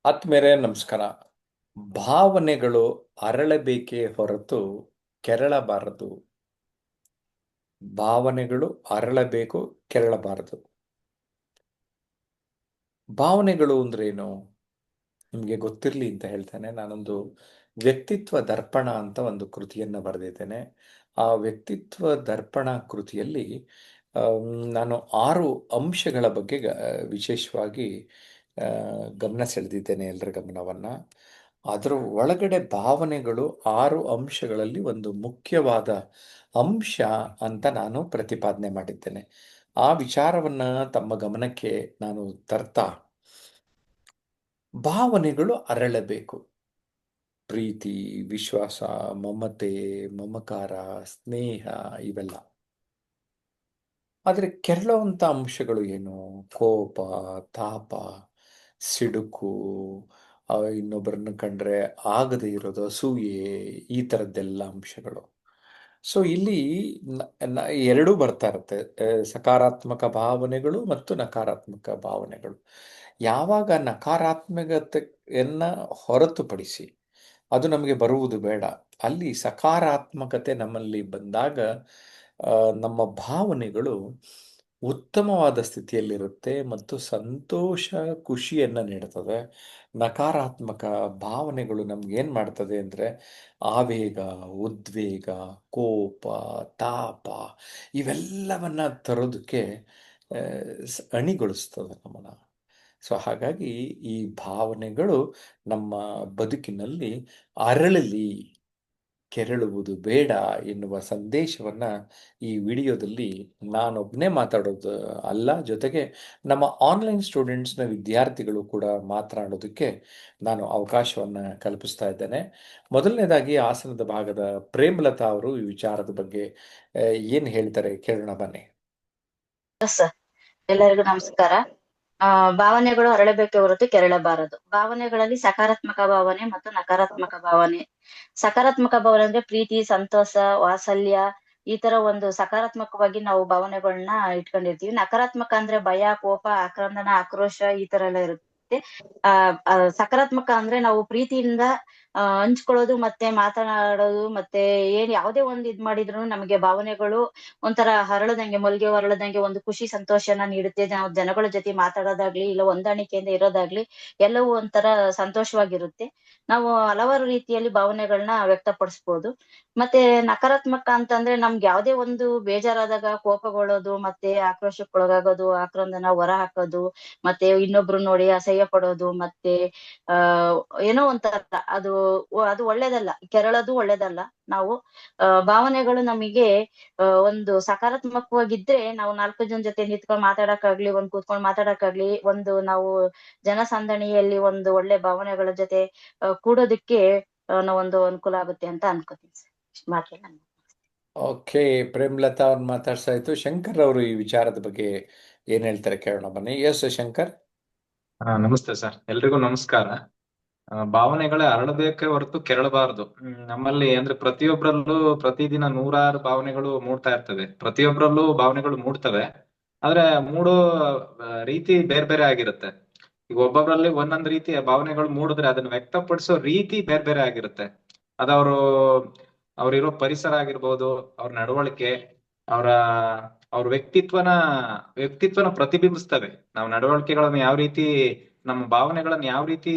ಆತ್ಮೇರೆ ನಮಸ್ಕಾರ. ಭಾವನೆಗಳು ಅರಳಬೇಕೇ ಹೊರತು ಕೆರಳಬಾರದು. ಭಾವನೆಗಳು ಅರಳಬೇಕು, ಕೆರಳಬಾರದು. ಭಾವನೆಗಳು ಅಂದ್ರೇನು ನಿಮಗೆ ಗೊತ್ತಿರಲಿ ಅಂತ ಹೇಳ್ತೇನೆ. ನಾನೊಂದು ವ್ಯಕ್ತಿತ್ವ ದರ್ಪಣ ಅಂತ ಒಂದು ಕೃತಿಯನ್ನು ಬರೆದಿದ್ದೇನೆ. ಆ ವ್ಯಕ್ತಿತ್ವ ದರ್ಪಣ ಕೃತಿಯಲ್ಲಿ ನಾನು 6 ಅಂಶಗಳ ಬಗ್ಗೆ ವಿಶೇಷವಾಗಿ ಗಮನ ಸೆಳೆದಿದ್ದೇನೆ ಎಲ್ಲರ ಗಮನವನ್ನು. ಅದರ ಒಳಗಡೆ ಭಾವನೆಗಳು 6 ಅಂಶಗಳಲ್ಲಿ ಒಂದು ಮುಖ್ಯವಾದ ಅಂಶ ಅಂತ ನಾನು ಪ್ರತಿಪಾದನೆ ಮಾಡಿದ್ದೇನೆ. ಆ ವಿಚಾರವನ್ನು ತಮ್ಮ ಗಮನಕ್ಕೆ ನಾನು ತರ್ತಾ, ಭಾವನೆಗಳು ಅರಳಬೇಕು. ಪ್ರೀತಿ, ವಿಶ್ವಾಸ, ಮಮತೆ, ಮಮಕಾರ, ಸ್ನೇಹ ಇವೆಲ್ಲ. ಆದರೆ ಕೆರಳುವಂಥ ಅಂಶಗಳು ಏನು? ಕೋಪ, ತಾಪ, ಸಿಡುಕು, ಇನ್ನೊಬ್ಬರನ್ನು ಕಂಡ್ರೆ ಆಗದೇ ಇರೋದು, ಅಸೂಯೆ, ಈ ಥರದ್ದೆಲ್ಲ ಅಂಶಗಳು. ಸೊ ಇಲ್ಲಿ ಎರಡೂ ಬರ್ತಾ ಇರುತ್ತೆ, ಸಕಾರಾತ್ಮಕ ಭಾವನೆಗಳು ಮತ್ತು ನಕಾರಾತ್ಮಕ ಭಾವನೆಗಳು. ಯಾವಾಗ ನಕಾರಾತ್ಮಕತೆಯನ್ನು ಹೊರತುಪಡಿಸಿ ಅದು ನಮಗೆ ಬರುವುದು ಬೇಡ, ಅಲ್ಲಿ ಸಕಾರಾತ್ಮಕತೆ ನಮ್ಮಲ್ಲಿ ಬಂದಾಗ ನಮ್ಮ ಭಾವನೆಗಳು ಉತ್ತಮವಾದ ಸ್ಥಿತಿಯಲ್ಲಿರುತ್ತೆ ಮತ್ತು ಸಂತೋಷ, ಖುಷಿಯನ್ನು ನೀಡುತ್ತದೆ. ನಕಾರಾತ್ಮಕ ಭಾವನೆಗಳು ನಮ್ಗೇನು ಮಾಡ್ತದೆ ಅಂದರೆ ಆವೇಗ, ಉದ್ವೇಗ, ಕೋಪ, ತಾಪ ಇವೆಲ್ಲವನ್ನು ತರೋದಕ್ಕೆ ಅಣಿಗೊಳಿಸ್ತದೆ ನಮ್ಮನ್ನು. ಸೊ ಹಾಗಾಗಿ ಈ ಭಾವನೆಗಳು ನಮ್ಮ ಬದುಕಿನಲ್ಲಿ ಅರಳಲಿ, ಕೆರಳುವುದು ಬೇಡ ಎನ್ನುವ ಸಂದೇಶವನ್ನು ಈ ವಿಡಿಯೋದಲ್ಲಿ ನಾನೊಬ್ಬನೇ ಮಾತಾಡೋದು ಅಲ್ಲ, ಜೊತೆಗೆ ನಮ್ಮ ಆನ್ಲೈನ್ ಸ್ಟೂಡೆಂಟ್ಸ್ನ ವಿದ್ಯಾರ್ಥಿಗಳು ಕೂಡ ಮಾತನಾಡೋದಕ್ಕೆ ನಾನು ಅವಕಾಶವನ್ನು ಕಲ್ಪಿಸ್ತಾ ಇದ್ದೇನೆ. ಮೊದಲನೇದಾಗಿ ಹಾಸನದ ಭಾಗದ ಪ್ರೇಮಲತಾ ಅವರು ಈ ವಿಚಾರದ ಬಗ್ಗೆ ಏನು ಹೇಳ್ತಾರೆ ಕೇಳೋಣ ಬನ್ನಿ. ಸರ್, ಎಲ್ಲರಿಗೂ ನಮಸ್ಕಾರ. ಭಾವನೆಗಳು ಅರಳಬೇಕೆ ಹೊರತು ಕೆರಳಬಾರದು. ಭಾವನೆಗಳಲ್ಲಿ ಸಕಾರಾತ್ಮಕ ಭಾವನೆ ಮತ್ತು ನಕಾರಾತ್ಮಕ ಭಾವನೆ. ಸಕಾರಾತ್ಮಕ ಭಾವನೆ ಅಂದ್ರೆ ಪ್ರೀತಿ, ಸಂತೋಷ, ವಾತ್ಸಲ್ಯ, ಈ ತರ ಒಂದು ಸಕಾರಾತ್ಮಕವಾಗಿ ನಾವು ಭಾವನೆಗಳನ್ನ ಇಟ್ಕೊಂಡಿರ್ತೀವಿ. ನಕಾರಾತ್ಮಕ ಅಂದ್ರೆ ಭಯ, ಕೋಪ, ಆಕ್ರಂದನ, ಆಕ್ರೋಶ ಈ ತರ ಎಲ್ಲ ಇರುತ್ತೆ. ಸಕಾರಾತ್ಮಕ ಅಂದ್ರೆ ನಾವು ಪ್ರೀತಿಯಿಂದ ಹಂಚ್ಕೊಳ್ಳೋದು ಮತ್ತೆ ಮಾತನಾಡೋದು, ಮತ್ತೆ ಯಾವುದೇ ಒಂದ್ ಇದ್ ಮಾಡಿದ್ರು ನಮಗೆ ಭಾವನೆಗಳು ಒಂಥರ ಹರಳದಂಗೆ, ಮಲ್ಗೆ ಹೊರಳದಂಗೆ ಒಂದು ಖುಷಿ ಸಂತೋಷನ ನೀಡುತ್ತೆ. ನಾವು ಜನಗಳ ಜೊತೆ ಮಾತಾಡೋದಾಗ್ಲಿ, ಇಲ್ಲ ಹೊಂದಾಣಿಕೆಯಿಂದ ಇರೋದಾಗ್ಲಿ, ಎಲ್ಲವೂ ಒಂಥರ ಸಂತೋಷವಾಗಿರುತ್ತೆ. ನಾವು ಹಲವಾರು ರೀತಿಯಲ್ಲಿ ಭಾವನೆಗಳನ್ನ ವ್ಯಕ್ತಪಡಿಸ್ಬೋದು. ಮತ್ತೆ ನಕಾರಾತ್ಮಕ ಅಂತಂದ್ರೆ ನಮ್ಗೆ ಯಾವುದೇ ಒಂದು ಬೇಜಾರಾದಾಗ ಕೋಪಗೊಳ್ಳೋದು, ಮತ್ತೆ ಆಕ್ರೋಶಕ್ಕೊಳಗಾಗೋದು, ಆಕ್ರಂದನ ಹೊರ ಹಾಕೋದು, ಮತ್ತೆ ಇನ್ನೊಬ್ರು ನೋಡಿ ಅಸಹ್ಯ ಪಡೋದು, ಮತ್ತೆ ಏನೋ ಒಂಥರ ಅದು ಅದು ಒಳ್ಳೇದಲ್ಲ. ಕೆರಳೋದು ಒಳ್ಳೇದಲ್ಲ. ನಾವು ಭಾವನೆಗಳು ನಮಗೆ ಒಂದು ಸಕಾರಾತ್ಮಕವಾಗಿದ್ರೆ ನಾವು 4 ಜನ ಜೊತೆ ನಿಂತ್ಕೊಂಡ್ ಮಾತಾಡಕ್ಕಾಗ್ಲಿ, ಒಂದ್ ಕೂತ್ಕೊಂಡ್ ಮಾತಾಡಕ್ಕಾಗ್ಲಿ, ಒಂದು ನಾವು ಜನಸಂದಣಿಯಲ್ಲಿ ಒಂದು ಒಳ್ಳೆ ಭಾವನೆಗಳ ಜೊತೆ ಕೂಡೋದಕ್ಕೆ ನಾವೊಂದು ಅನುಕೂಲ ಆಗುತ್ತೆ ಅಂತ ಅನ್ಕೋತೀನಿ ಸರ್. ಇಷ್ಟ್ ಮಾತ್ರ ನಾನು. ಓಕೆ, ಪ್ರೇಮಲತಾ ಅವ್ರನ್ನ ಮಾತಾಡ್ತಾ ಇತ್ತು. ಶಂಕರ್ ಅವರು ಈ ವಿಚಾರದ ಬಗ್ಗೆ ಏನು ಹೇಳ್ತಾರೆ ಕೇಳೋಣ ಬನ್ನಿ. ಎಸ್ ಶಂಕರ್. ನಮಸ್ತೆ ಸರ್, ಎಲ್ರಿಗೂ ನಮಸ್ಕಾರ. ಭಾವನೆಗಳೇ ಅರಳಬೇಕೆ ಹೊರತು ಕೆರಳಬಾರದು. ನಮ್ಮಲ್ಲಿ ಅಂದ್ರೆ ಪ್ರತಿಯೊಬ್ಬರಲ್ಲೂ ಪ್ರತಿದಿನ 100 ಭಾವನೆಗಳು ಮೂಡ್ತಾ ಇರ್ತವೆ. ಪ್ರತಿಯೊಬ್ಬರಲ್ಲೂ ಭಾವನೆಗಳು ಮೂಡ್ತವೆ, ಆದ್ರೆ ಮೂಡೋ ರೀತಿ ಬೇರೆ ಬೇರೆ ಆಗಿರುತ್ತೆ. ಈಗ ಒಬ್ಬೊಬ್ಬರಲ್ಲಿ ಒಂದೊಂದ್ ರೀತಿಯ ಭಾವನೆಗಳು ಮೂಡಿದ್ರೆ ಅದನ್ನ ವ್ಯಕ್ತಪಡಿಸೋ ರೀತಿ ಬೇರೆ ಬೇರೆ ಆಗಿರುತ್ತೆ. ಅದವರು ಅವ್ರಿರೋ ಪರಿಸರ ಆಗಿರ್ಬೋದು, ಅವ್ರ ನಡವಳಿಕೆ, ಅವರ ಅವ್ರ ವ್ಯಕ್ತಿತ್ವನ ಪ್ರತಿಬಿಂಬಿಸ್ತವೆ. ನಾವು ನಡವಳಿಕೆಗಳನ್ನ ಯಾವ ರೀತಿ, ನಮ್ಮ ಭಾವನೆಗಳನ್ನ ಯಾವ ರೀತಿ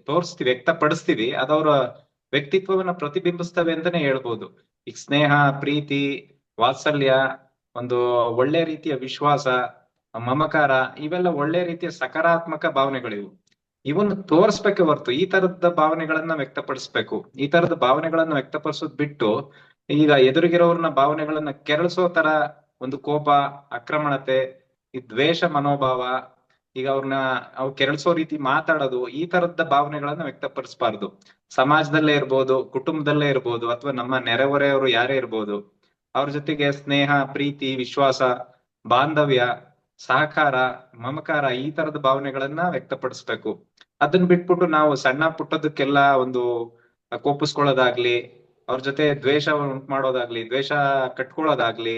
ತೋರಿಸ್ತೀವಿ, ವ್ಯಕ್ತಪಡಿಸ್ತೀವಿ, ಅದವ್ರ ವ್ಯಕ್ತಿತ್ವವನ್ನ ಪ್ರತಿಬಿಂಬಿಸ್ತವೆ ಅಂತಾನೆ ಹೇಳ್ಬೋದು. ಈಗ ಸ್ನೇಹ, ಪ್ರೀತಿ, ವಾತ್ಸಲ್ಯ, ಒಂದು ಒಳ್ಳೆ ರೀತಿಯ ವಿಶ್ವಾಸ, ಮಮಕಾರ, ಇವೆಲ್ಲ ಒಳ್ಳೆ ರೀತಿಯ ಸಕಾರಾತ್ಮಕ ಭಾವನೆಗಳಿವು. ಇವನ್ನ ತೋರಿಸ್ಬೇಕೆ ಹೊರ್ತು ಈ ತರದ ಭಾವನೆಗಳನ್ನ ವ್ಯಕ್ತಪಡಿಸ್ಬೇಕು. ಈ ತರದ ಭಾವನೆಗಳನ್ನ ವ್ಯಕ್ತಪಡಿಸೋದ್ ಬಿಟ್ಟು ಈಗ ಎದುರಿಗಿರೋರ್ನ ಭಾವನೆಗಳನ್ನ ಕೆರಳಿಸೋ ತರ ಒಂದು ಕೋಪ, ಆಕ್ರಮಣತೆ, ಈ ದ್ವೇಷ ಮನೋಭಾವ, ಈಗ ಅವ್ರು ಕೆರಳಿಸೋ ರೀತಿ ಮಾತಾಡೋದು, ಈ ತರದ ಭಾವನೆಗಳನ್ನ ವ್ಯಕ್ತಪಡಿಸಬಾರ್ದು. ಸಮಾಜದಲ್ಲೇ ಇರ್ಬೋದು, ಕುಟುಂಬದಲ್ಲೇ ಇರ್ಬೋದು, ಅಥವಾ ನಮ್ಮ ನೆರೆಹೊರೆಯವರು ಯಾರೇ ಇರ್ಬೋದು, ಅವ್ರ ಜೊತೆಗೆ ಸ್ನೇಹ, ಪ್ರೀತಿ, ವಿಶ್ವಾಸ, ಬಾಂಧವ್ಯ, ಸಹಕಾರ, ಮಮಕಾರ, ಈ ತರದ ಭಾವನೆಗಳನ್ನ ವ್ಯಕ್ತಪಡಿಸ್ಬೇಕು. ಅದನ್ನ ಬಿಟ್ಬಿಟ್ಟು ನಾವು ಸಣ್ಣ ಪುಟ್ಟದಕ್ಕೆಲ್ಲ ಒಂದು ಕೋಪಿಸ್ಕೊಳ್ಳೋದಾಗ್ಲಿ, ಅವ್ರ ಜೊತೆ ದ್ವೇಷ ಉಂಟು ಮಾಡೋದಾಗ್ಲಿ, ದ್ವೇಷ ಕಟ್ಕೊಳ್ಳೋದಾಗ್ಲಿ,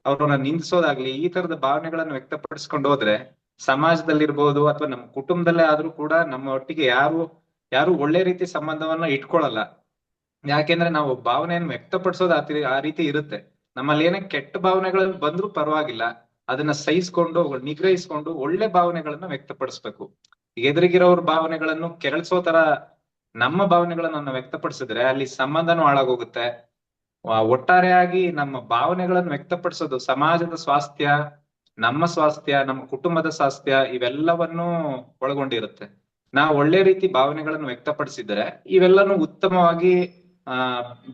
ಅವ್ರನ್ನ ನಿಂದಿಸೋದಾಗ್ಲಿ, ಈ ತರದ ಭಾವನೆಗಳನ್ನ ವ್ಯಕ್ತಪಡಿಸ್ಕೊಂಡು ಹೋದ್ರೆ ಸಮಾಜದಲ್ಲಿರ್ಬೋದು ಅಥವಾ ನಮ್ಮ ಕುಟುಂಬದಲ್ಲೇ ಆದ್ರೂ ಕೂಡ ನಮ್ಮ ಒಟ್ಟಿಗೆ ಯಾರು ಒಳ್ಳೆ ರೀತಿ ಸಂಬಂಧವನ್ನ ಇಟ್ಕೊಳಲ್ಲ. ಯಾಕೆಂದ್ರೆ ನಾವು ಭಾವನೆಯನ್ನು ವ್ಯಕ್ತಪಡಿಸೋದು ಆ ರೀತಿ ಇರುತ್ತೆ. ನಮ್ಮಲ್ಲಿ ಏನೇ ಕೆಟ್ಟ ಭಾವನೆಗಳು ಬಂದ್ರೂ ಪರವಾಗಿಲ್ಲ, ಅದನ್ನ ಸಹಿಸ್ಕೊಂಡು ನಿಗ್ರಹಿಸ್ಕೊಂಡು ಒಳ್ಳೆ ಭಾವನೆಗಳನ್ನ ವ್ಯಕ್ತಪಡಿಸ್ಬೇಕು. ಎದುರಿಗಿರೋರ್ ಭಾವನೆಗಳನ್ನು ಕೆರಳಿಸೋ ತರ ನಮ್ಮ ಭಾವನೆಗಳನ್ನ ವ್ಯಕ್ತಪಡಿಸಿದ್ರೆ ಅಲ್ಲಿ ಸಂಬಂಧನೂ ಹಾಳಾಗೋಗುತ್ತೆ. ಒಟ್ಟಾರೆಯಾಗಿ ನಮ್ಮ ಭಾವನೆಗಳನ್ನು ವ್ಯಕ್ತಪಡಿಸೋದು ಸಮಾಜದ ಸ್ವಾಸ್ಥ್ಯ, ನಮ್ಮ ಸ್ವಾಸ್ಥ್ಯ, ನಮ್ಮ ಕುಟುಂಬದ ಸ್ವಾಸ್ಥ್ಯ ಇವೆಲ್ಲವನ್ನೂ ಒಳಗೊಂಡಿರುತ್ತೆ. ನಾವು ಒಳ್ಳೆ ರೀತಿ ಭಾವನೆಗಳನ್ನು ವ್ಯಕ್ತಪಡಿಸಿದ್ರೆ ಇವೆಲ್ಲನೂ ಉತ್ತಮವಾಗಿ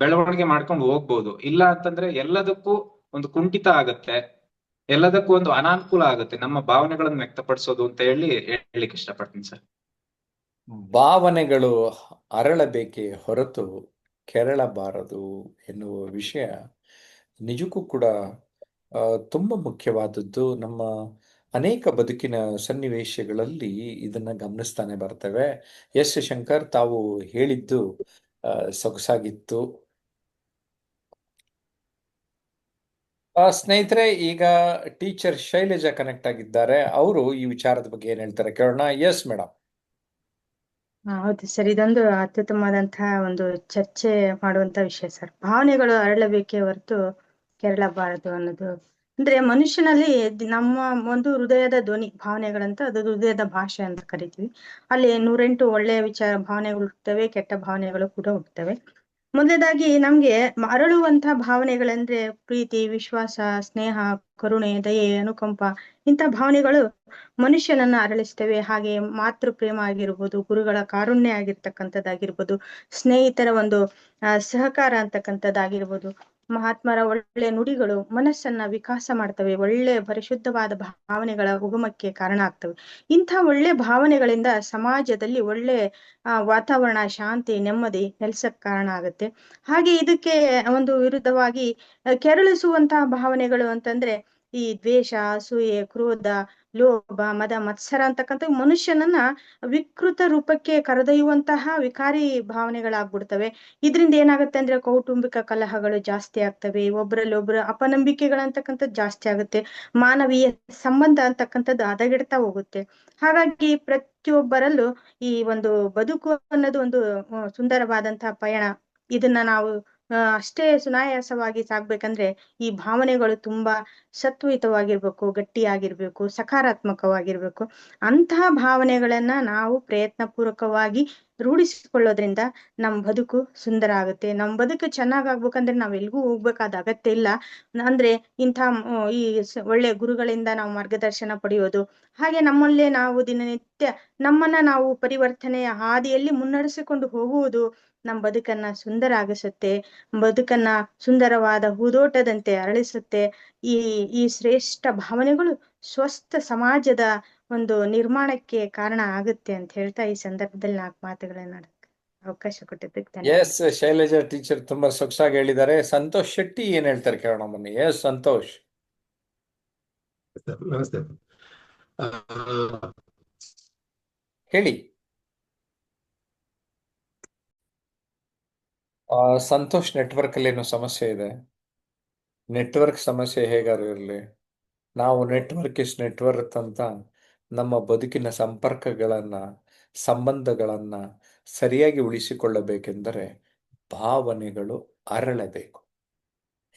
ಬೆಳವಣಿಗೆ ಮಾಡ್ಕೊಂಡು ಹೋಗ್ಬೋದು. ಇಲ್ಲ ಅಂತಂದ್ರೆ ಎಲ್ಲದಕ್ಕೂ ಒಂದು ಕುಂಠಿತ ಆಗತ್ತೆ, ಎಲ್ಲದಕ್ಕೂ ಒಂದು ಅನಾನುಕೂಲ ಆಗುತ್ತೆ ನಮ್ಮ ಭಾವನೆಗಳನ್ನು ವ್ಯಕ್ತಪಡಿಸೋದು ಅಂತ ಹೇಳಿಕ್ಕೆ ಇಷ್ಟಪಡ್ತೀನಿ ಸರ್. ಭಾವನೆಗಳು ಅರಳಬೇಕೇ ಹೊರತು ಕೆರಳಬಾರದು ಎನ್ನುವ ವಿಷಯ ನಿಜಕ್ಕೂ ಕೂಡ ತುಂಬ ಮುಖ್ಯವಾದದ್ದು. ನಮ್ಮ ಅನೇಕ ಬದುಕಿನ ಸನ್ನಿವೇಶಗಳಲ್ಲಿ ಇದನ್ನ ಗಮನಿಸ್ತಾನೆ ಬರ್ತೇವೆ. ಎಸ್ ಶಂಕರ್, ತಾವು ಹೇಳಿದ್ದು ಸೊಗಸಾಗಿತ್ತು. ಸ್ನೇಹಿತರೆ, ಈಗ ಟೀಚರ್ ಶೈಲಜಾ ಕನೆಕ್ಟ್ ಆಗಿದ್ದಾರೆ. ಅವರು ಈ ವಿಚಾರದ ಬಗ್ಗೆ ಏನ್ ಹೇಳ್ತಾರೆ ಕೇಳೋಣ. Yes madam. ಹೌದು ಸರ್, ಇದೊಂದು ಅತ್ಯುತ್ತಮವಾದಂತಹ ಒಂದು ಚರ್ಚೆ ಮಾಡುವಂತ ವಿಷಯ ಸರ್. ಭಾವನೆಗಳು ಅರಳಬೇಕೇ ಹೊರತು ಕೆರಳಬಾರದು ಅನ್ನೋದು. ಅಂದ್ರೆ ಮನುಷ್ಯನಲ್ಲಿ ನಮ್ಮ ಒಂದು ಹೃದಯದ ಧ್ವನಿ ಭಾವನೆಗಳಂತ, ಅದು ಹೃದಯದ ಭಾಷೆ ಅಂತ ಕರಿತೀವಿ. ಅಲ್ಲಿ 108 ಒಳ್ಳೆಯ ಭಾವನೆಗಳು ಹುಟ್ಟುತ್ತವೆ, ಕೆಟ್ಟ ಭಾವನೆಗಳು ಕೂಡ ಹುಟ್ಟುತ್ತವೆ. ಮೊದಲನೇದಾಗಿ ನಮ್ಗೆ ಅರಳುವಂತಹ ಭಾವನೆಗಳಂದ್ರೆ ಪ್ರೀತಿ, ವಿಶ್ವಾಸ, ಸ್ನೇಹ, ಕರುಣೆ, ದಯೆ, ಅನುಕಂಪ ಇಂಥ ಭಾವನೆಗಳು ಮನುಷ್ಯನನ್ನ ಅರಳಿಸ್ತೇವೆ. ಹಾಗೆ ಮಾತೃ ಪ್ರೇಮ ಆಗಿರ್ಬೋದು, ಗುರುಗಳ ಕಾರುಣ್ಯ ಆಗಿರ್ತಕ್ಕಂಥದ್ದಾಗಿರ್ಬೋದು, ಸ್ನೇಹಿತರ ಒಂದು ಸಹಕಾರ ಅಂತಕ್ಕಂಥದ್ದಾಗಿರ್ಬೋದು, ಮಹಾತ್ಮರ ಒಳ್ಳೆ ನುಡಿಗಳು ಮನಸ್ಸನ್ನ ವಿಕಾಸ ಮಾಡ್ತವೆ, ಒಳ್ಳೆ ಪರಿಶುದ್ಧವಾದ ಭಾವನೆಗಳ ಉಗಮಕ್ಕೆ ಕಾರಣ ಆಗ್ತವೆ. ಇಂಥ ಒಳ್ಳೆ ಭಾವನೆಗಳಿಂದ ಸಮಾಜದಲ್ಲಿ ಒಳ್ಳೆ ವಾತಾವರಣ, ಶಾಂತಿ, ನೆಮ್ಮದಿ ನೆಲೆಸಕ್ ಕಾರಣ ಆಗುತ್ತೆ. ಹಾಗೆ ಇದಕ್ಕೆ ಒಂದು ವಿರುದ್ಧವಾಗಿ ಕೆರಳಿಸುವಂತಹ ಭಾವನೆಗಳು ಅಂತಂದ್ರೆ ಈ ದ್ವೇಷ, ಅಸೂಯೆ, ಕ್ರೋಧ, ಲೋಭ, ಮದ, ಮತ್ಸರ ಅಂತಕ್ಕಂಥ ಮನುಷ್ಯನನ್ನ ವಿಕೃತ ರೂಪಕ್ಕೆ ಕರೆದೊಯ್ಯುವಂತಹ ವಿಕಾರಿ ಭಾವನೆಗಳಾಗ್ಬಿಡ್ತವೆ. ಇದರಿಂದ ಏನಾಗುತ್ತೆ ಅಂದ್ರೆ ಕೌಟುಂಬಿಕ ಕಲಹಗಳು ಜಾಸ್ತಿ ಆಗ್ತವೆ, ಒಬ್ಬರಲ್ಲಿ ಒಬ್ಬರ ಅಪನಂಬಿಕೆಗಳಂತಕ್ಕಂಥದ್ದು ಜಾಸ್ತಿ ಆಗುತ್ತೆ, ಮಾನವೀಯ ಸಂಬಂಧ ಅಂತಕ್ಕಂಥದ್ದು ಹದಗೆಡ್ತಾ ಹೋಗುತ್ತೆ. ಹಾಗಾಗಿ ಪ್ರತಿಯೊಬ್ಬರಲ್ಲೂ ಈ ಒಂದು ಬದುಕು ಅನ್ನೋದು ಒಂದು ಸುಂದರವಾದಂತಹ ಪಯಣ. ಇದನ್ನ ನಾವು ಅಷ್ಟೇ ಸುನಾಯಾಸವಾಗಿ ಸಾಗ್ಬೇಕಂದ್ರೆ ಈ ಭಾವನೆಗಳು ತುಂಬಾ ಸತ್ವಯುತವಾಗಿರ್ಬೇಕು, ಗಟ್ಟಿಯಾಗಿರ್ಬೇಕು, ಸಕಾರಾತ್ಮಕವಾಗಿರ್ಬೇಕು. ಅಂತಹ ಭಾವನೆಗಳನ್ನ ನಾವು ಪ್ರಯತ್ನ ಪೂರ್ವಕವಾಗಿ ರೂಢಿಸಿಕೊಳ್ಳೋದ್ರಿಂದ ನಮ್ ಬದುಕು ಸುಂದರ ಆಗುತ್ತೆ. ನಮ್ ಬದುಕು ಚೆನ್ನಾಗಾಗ್ಬೇಕಂದ್ರೆ ನಾವ್ ಎಲ್ಗೂ ಹೋಗ್ಬೇಕಾದ ಅಗತ್ಯ ಇಲ್ಲ. ಅಂದ್ರೆ ಇಂಥ ಈ ಒಳ್ಳೆ ಗುರುಗಳಿಂದ ನಾವು ಮಾರ್ಗದರ್ಶನ ಪಡೆಯೋದು, ಹಾಗೆ ನಮ್ಮಲ್ಲೇ ನಾವು ದಿನನಿತ್ಯ ನಮ್ಮನ್ನ ನಾವು ಪರಿವರ್ತನೆಯ ಹಾದಿಯಲ್ಲಿ ಮುನ್ನಡೆಸಿಕೊಂಡು ಹೋಗುವುದು ನಮ್ ಬದುಕನ್ನ ಸುಂದರ ಆಗಿಸುತ್ತೆ, ಬದುಕನ್ನ ಸುಂದರವಾದ ಹೂದೋಟದಂತೆ ಅರಳಿಸುತ್ತೆ. ಈ ಶ್ರೇಷ್ಠ ಭಾವನೆಗಳು ಸ್ವಸ್ಥ ಸಮಾಜದ ಒಂದು ನಿರ್ಮಾಣಕ್ಕೆ ಕಾರಣ ಆಗುತ್ತೆ ಅಂತ ಹೇಳ್ತಾ ಈ ಸಂದರ್ಭದಲ್ಲಿ 4 ಮಾತುಗಳನ್ನ ಅವಕಾಶ ಕೊಟ್ಟಿದ್ದಕ್ಕೆ ಎಸ್ ಶೈಲಜಾ ಟೀಚರ್ ತುಂಬಾ ಸೊಗಸಾಗಿ ಹೇಳಿದ್ದಾರೆ. ಸಂತೋಷ್ ಶೆಟ್ಟಿ ಏನ್ ಹೇಳ್ತಾರೆ ಕೇಳೋಣ ಬನ್ನಿ. ಎಸ್ ಸಂತೋಷ್. ನಮಸ್ತೆ. ಹೇಳಿ. ಸಂತೋಷ್, ನೆಟ್ವರ್ಕ್ ಅಲ್ಲಿ ಏನೋ ಸಮಸ್ಯೆ ಇದೆ. ನೆಟ್ವರ್ಕ್ ಸಮಸ್ಯೆ ಹೇಗಾದ್ರು ಇರಲಿ, ನಾವು ನೆಟ್ವರ್ಕ್ ಅಂತ ನಮ್ಮ ಬದುಕಿನ ಸಂಪರ್ಕಗಳನ್ನ, ಸಂಬಂಧಗಳನ್ನ ಸರಿಯಾಗಿ ಉಳಿಸಿಕೊಳ್ಳಬೇಕೆಂದರೆ ಭಾವನೆಗಳು ಅರಳಬೇಕು.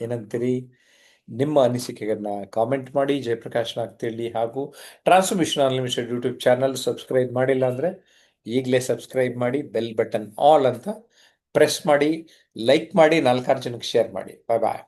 ಏನಂತೀರಿ? ನಿಮ್ಮ ಅನಿಸಿಕೆಗಳನ್ನ ಕಾಮೆಂಟ್ ಮಾಡಿ ಜಯಪ್ರಕಾಶ್ ನಾಗ್ತಿಹಳ್ಳಿ ಹಾಗೂ transformation unlimited YouTube channel subscribe ಮಾಡಿಲ್ಲ ಅಂದ್ರೆ ಈಗಲೇ ಸಬ್ಸ್ಕ್ರೈಬ್ ಮಾಡಿ, ಬೆಲ್ ಬಟನ್ ಆಲ್ ಅಂತ ಪ್ರೆಸ್ ಮಾಡಿ, ಲೈಕ್ ಮಾಡಿ, 4 ಜನಕ್ಕೆ ಶೇರ್ ಮಾಡಿ. ಬಾಯ್ ಬಾಯ್.